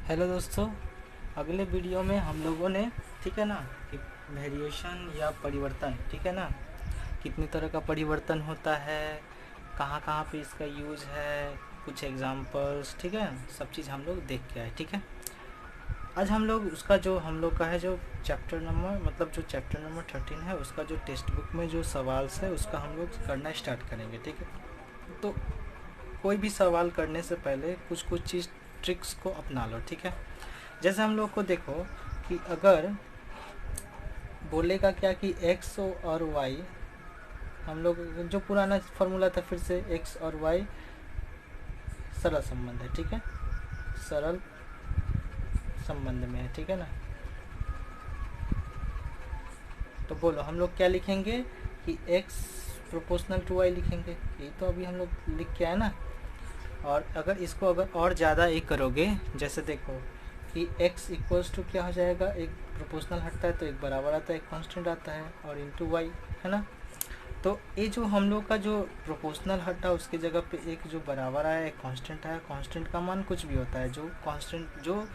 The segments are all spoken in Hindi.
हेलो दोस्तों, अगले वीडियो में हम लोगों ने ठीक है ना कि वेरिएशन या परिवर्तन ठीक है ना कितनी तरह का परिवर्तन होता है, कहाँ कहाँ पे इसका यूज़ है, कुछ एग्जांपल्स ठीक है, सब चीज़ हम लोग देख के आए। ठीक है, आज हम लोग उसका जो हम लोग का है जो चैप्टर नंबर मतलब जो चैप्टर नंबर 13 है उसका जो टेक्स्ट बुक में जो सवाल है उसका हम लोग करना स्टार्ट करेंगे। ठीक है, तो कोई भी सवाल करने से पहले कुछ कुछ चीज़ ट्रिक्स को अपना लो। ठीक है, जैसे हम लोग को देखो कि अगर बोलेगा क्या कि x और y, हम लोग जो पुराना फॉर्मूला था फिर से x और y सरल संबंध है। ठीक है, सरल संबंध में है। ठीक है ना, तो बोलो हम लोग क्या लिखेंगे कि x प्रोपोर्शनल टू y लिखेंगे, ये तो अभी हम लोग लिख के आए ना। और अगर इसको अगर और ज़्यादा एक करोगे, जैसे देखो कि x इक्वल्स टू क्या हो जाएगा, एक प्रोपोर्शनल हटता है तो एक बराबर आता है, एक कांस्टेंट आता है और इनटू y है ना। तो ये जो हम लोग का जो प्रोपोर्शनल हटा उसकी जगह पे एक जो बराबर आया एक कांस्टेंट आया। कांस्टेंट का मान कुछ भी होता है, जो कांस्टेंट जो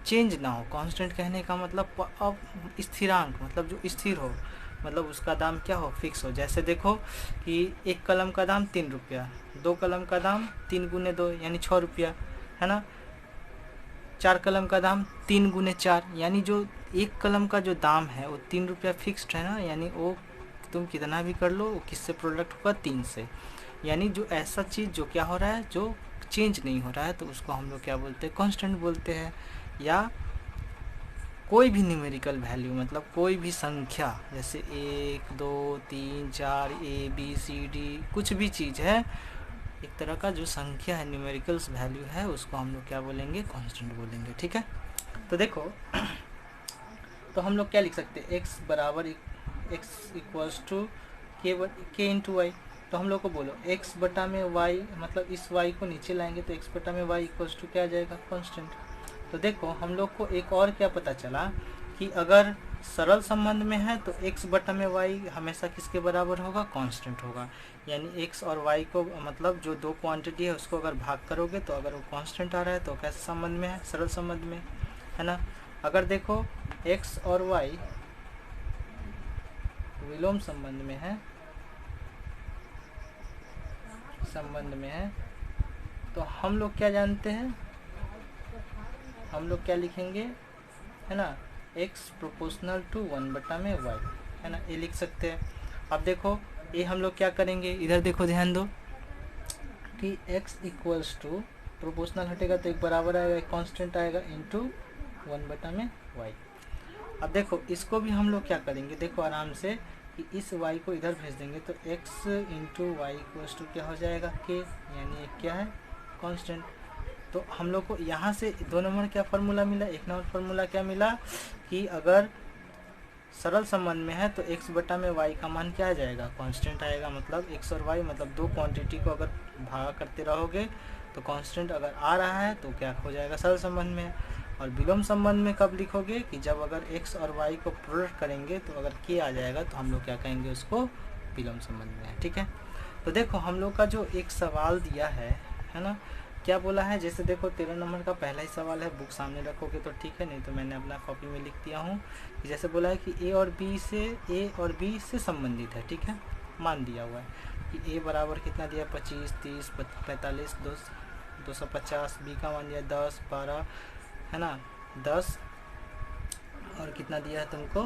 चेंज ना हो। कांस्टेंट कहने का मतलब अब स्थिरांक मतलब जो स्थिर हो, मतलब उसका दाम क्या हो, फिक्स हो। जैसे देखो कि एक कलम का दाम 3 रुपया, 2 कलम का दाम 3 गुने 2 यानी 6 रुपया है ना। 4 कलम का दाम 3 गुने 4 यानी जो एक कलम का जो दाम है वो 3 रुपया फिक्स्ड है ना, यानी वो तुम कितना भी कर लो वो किससे प्रोडक्ट होगा, 3 से। यानी जो ऐसा चीज़ जो क्या हो रहा है, जो चेंज नहीं हो रहा है, तो उसको हम लोग क्या बोलते हैं, कांस्टेंट बोलते हैं। या कोई भी न्यूमेरिकल वैल्यू मतलब कोई भी संख्या, जैसे 1 2 3 4 ABCD कुछ भी चीज़ है, एक तरह का जो संख्या है न्यूमेरिकल्स वैल्यू है, उसको हम लोग क्या बोलेंगे, कांस्टेंट बोलेंगे। ठीक है, तो देखो तो हम लोग क्या लिख सकते हैं, x बराबर x इक्वल्स टू के इंटू वाई। तो हम लोग को बोलो x बटा में y, मतलब इस y को नीचे लाएंगे तो x बटा में y इक्वल्स टू क्या आ जाएगा, कांस्टेंट। तो देखो हम लोग को एक और क्या पता चला कि अगर सरल संबंध में है तो x बटा में y हमेशा किसके बराबर होगा, कांस्टेंट होगा। यानी x और y को मतलब जो दो क्वांटिटी है उसको अगर भाग करोगे तो अगर वो कांस्टेंट आ रहा है तो कैसे संबंध में है, सरल संबंध में है ना। अगर देखो x और y विलोम संबंध में है, तो हम लोग क्या जानते हैं, हम लोग क्या लिखेंगे है ना, x प्रोपोर्शनल टू 1 बटा में y है ना, ये लिख सकते हैं। अब देखो ये हम लोग क्या करेंगे, इधर देखो ध्यान दो कि x इक्वल्स टू प्रोपोर्शनल हटेगा तो एक बराबर आएगा, एक कांस्टेंट आएगा इंटू 1 बटा में y। अब देखो इसको भी हम लोग क्या करेंगे, देखो आराम से कि इस y को इधर भेज देंगे तो x into Y equals to क्या हो जाएगा, k, यानी एक क्या है, कांस्टेंट। तो हम लोग को यहाँ से 2 नंबर क्या फार्मूला मिला, 1 नंबर फार्मूला क्या मिला कि अगर सरल संबंध में है तो x बटा में y का मान क्या आ जाएगा, कांस्टेंट आएगा। मतलब x और y मतलब दो क्वांटिटी को अगर भागा करते रहोगे तो कांस्टेंट अगर आ रहा है तो क्या हो जाएगा, सरल संबंध में। और विलोम संबंध में कब लिखोगे कि जब अगर x और y को प्रोडक्ट करेंगे तो अगर k आ जाएगा तो हम लोग क्या कहेंगे, उसको विलोम संबंध में है। ठीक है, तो देखो हम लोग का जो एक सवाल दिया है ना, क्या बोला है, जैसे देखो 13 नंबर का पहला ही सवाल है, बुक सामने रखोगे तो ठीक है, नहीं तो मैंने अपना कॉपी में लिख दिया हूँ। जैसे बोला है कि ए और बी से संबंधित है। ठीक है, मान दिया हुआ है कि ए बराबर कितना दिया, 25 30 45 250, बी का मान दिया 10 12 है ना, 10 और कितना दिया है तुमको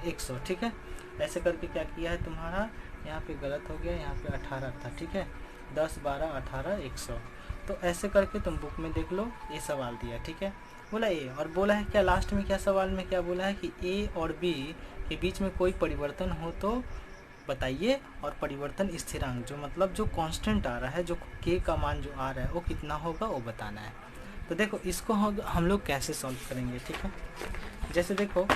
100। ठीक है, ऐसे करके क्या किया है तुम्हारा, यहाँ पे गलत हो गया, यहाँ पे 18 था। ठीक है, 10 12 18 100। तो ऐसे करके तुम बुक में देख लो, ये सवाल दिया। ठीक है, बोला ए और बोला है क्या लास्ट में, क्या सवाल में क्या बोला है कि ए और बी के बीच में कोई परिवर्तन हो तो बताइए, और परिवर्तन स्थिरांक जो मतलब जो कांस्टेंट आ रहा है, जो के का मान जो आ रहा है वो कितना होगा वो बताना है। तो देखो इसको हम लोग कैसे सॉल्व करेंगे। ठीक है, जैसे देखो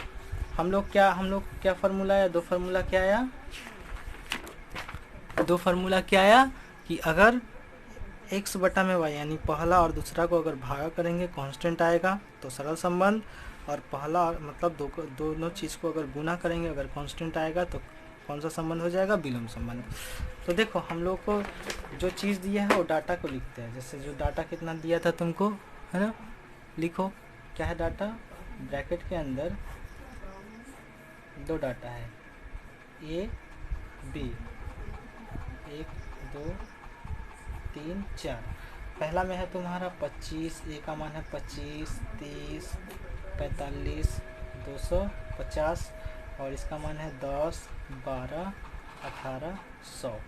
हम लोग क्या फार्मूला आया, दो फार्मूला क्या आया कि अगर x बटा में y यानी पहला और दूसरा को अगर भागा करेंगे कांस्टेंट आएगा तो सरल संबंध, और पहला मतलब दोनों चीज़ को अगर गुना करेंगे अगर कांस्टेंट आएगा तो कौन सा संबंध हो जाएगा, विलोम संबंध। तो देखो हम लोग को जो चीज़ दिया है वो डाटा को लिखते हैं। जैसे जो डाटा कितना दिया था तुमको, है ना, लिखो क्या है डाटा। ब्रैकेट के अंदर 2 डाटा है, ए बी, 1 2 3 4। पहला में है तुम्हारा 25, ए का मान है 25, 30, 45, 250, और इसका मान है 10, 12, 18, 100,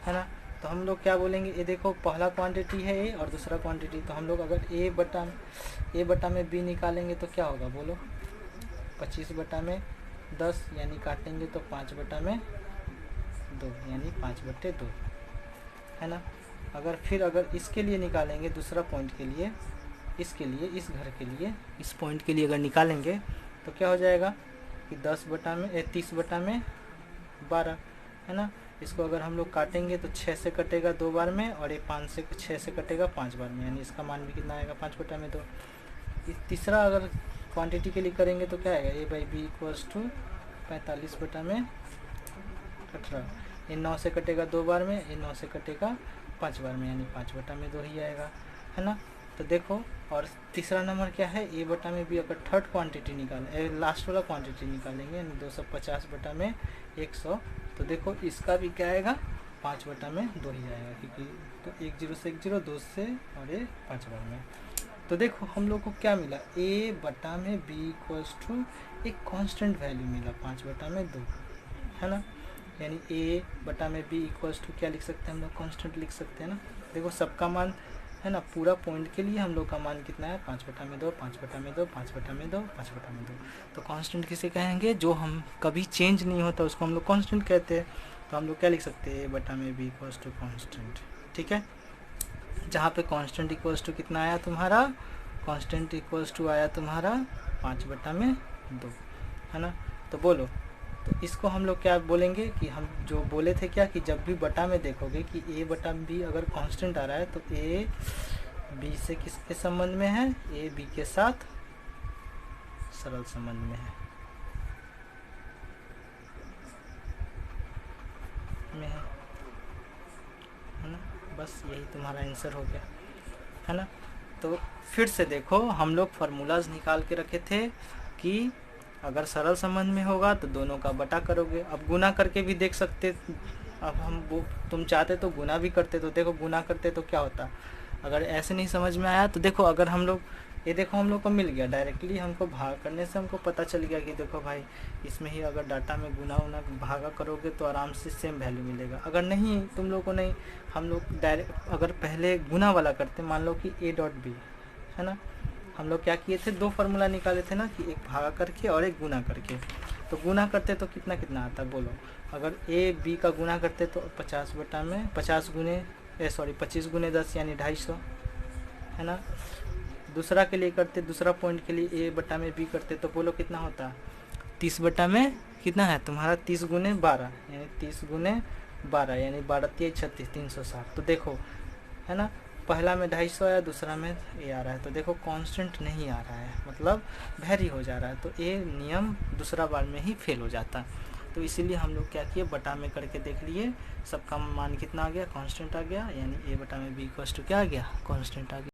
है ना। तो हम लोग क्या बोलेंगे, ये देखो पहला क्वांटिटी है ए और दूसरा क्वांटिटी, तो हम लोग अगर ए बटा में बी निकालेंगे तो क्या होगा बोलो, 25 बटा में 10 यानी काटेंगे तो 5 बटा में 2 यानी 5/2, है ना। अगर इसके लिए निकालेंगे, दूसरा पॉइंट के लिए, इसके लिए, इस घर के लिए, इस पॉइंट के लिए अगर निकालेंगे तो क्या हो जाएगा कि 30 बटा में 12, है ना। इसको अगर हम लोग काटेंगे तो 6 से कटेगा 2 बार में, और ये 6 से कटेगा 5 बार में, यानी इसका मान भी कितना आएगा, 5/2। तीसरा अगर क्वांटिटी के लिए करेंगे तो क्या आएगा, ए बाई बी इक्वल्स टू 45 बटा में 18, ये 9 से कटेगा 2 बार में, ये 9 से कटेगा 5 बार में, यानी 5/2 ही आएगा, है ना। तो देखो, और तीसरा नंबर क्या है, ए बटा में बी अगर थर्ड क्वांटिटी लास्ट वाला क्वांटिटी निकालेंगे, यानी 250 बटा में 100, तो देखो इसका भी क्या आएगा, 5/2 ही आएगा, क्योंकि तो 1 0 से 1 0, 2 से, और ये 5 बार में। तो देखो हम लोग को क्या मिला, ए बटा में बी इक्वल्स टू एक कांस्टेंट वैल्यू मिला 5/2, है ना। यानी ए बटा में बी इक्वल्स टू क्या लिख सकते हैं हम लोग, कांस्टेंट लिख सकते हैं ना। देखो सबका मान, है ना, पूरा पॉइंट के लिए हम लोग का मान कितना है, 5/2, 5/2, 5/2, 5/2। तो कांस्टेंट किसे कहेंगे, जो हम कभी चेंज नहीं होता उसको हम लोग कांस्टेंट कहते हैं। तो हम लोग क्या लिख सकते हैं, ए बटा में बी इक्वल्स टू कांस्टेंट, ठीक है। जहाँ पे कांस्टेंट इक्वल्स टू कितना आया तुम्हारा, कांस्टेंट इक्वल्स टू आया तुम्हारा 5/2, है ना। तो बोलो, तो इसको हम लोग क्या बोलेंगे कि हम जो बोले थे क्या, कि जब भी बटा में देखोगे कि ए बटा बी अगर कांस्टेंट आ रहा है तो ए बी से किसके संबंध में है, ए बी के साथ सरल संबंध में है, है ना। बस यही तुम्हारा आंसर हो गया, है ना। तो फिर से देखो, हम लोग फार्मूलाज निकाल के रखे थे कि अगर सरल संबंध में होगा तो दोनों का बटा करोगे। अब गुना करके भी देख सकते, अब तुम चाहते तो गुना भी करते, तो देखो गुना करते तो क्या होता। अगर ऐसे नहीं समझ में आया तो देखो, अगर हम लोग ये देखो हम लोग को मिल गया डायरेक्टली, हमको भाग करने से हमको पता चल गया कि देखो भाई इसमें ही अगर डाटा में गुना भागा करोगे तो आराम से सेम वैल्यू मिलेगा। अगर नहीं तुम लोग को नहीं, हम लोग डायरेक्ट अगर पहले गुना वाला करते, मान लो कि ए डॉट बी, है ना, हम लोग क्या किए थे, 2 फार्मूला निकाले थे ना, कि एक भागा करके और एक गुना करके। तो गुना करते तो कितना कितना आता है बोलो, अगर ए बी का गुना करते तो 50 बटा में 25 गुने 10 यानी 250, है ना। दूसरा के लिए करते, दूसरा पॉइंट के लिए ए बटा में बी करते तो बोलो कितना होता, 30 बटा में कितना है तुम्हारा, 30 गुने 12 यानी 30 गुने 12 यानी 12 3 36 360। तो देखो, है ना, पहला में 250 आया, दूसरा में ए आ रहा है, तो देखो कांस्टेंट नहीं आ रहा है, मतलब वेरी हो जा रहा है, तो ए नियम दूसरा बार में ही फेल हो जाता। तो इसीलिए हम लोग क्या किए, बटा में करके देख लिए, सबका मान कितना आ गया, कांस्टेंट आ गया, यानी ए बटा में बी इक्वल्स टू क्या आ गया, कांस्टेंट आ गया।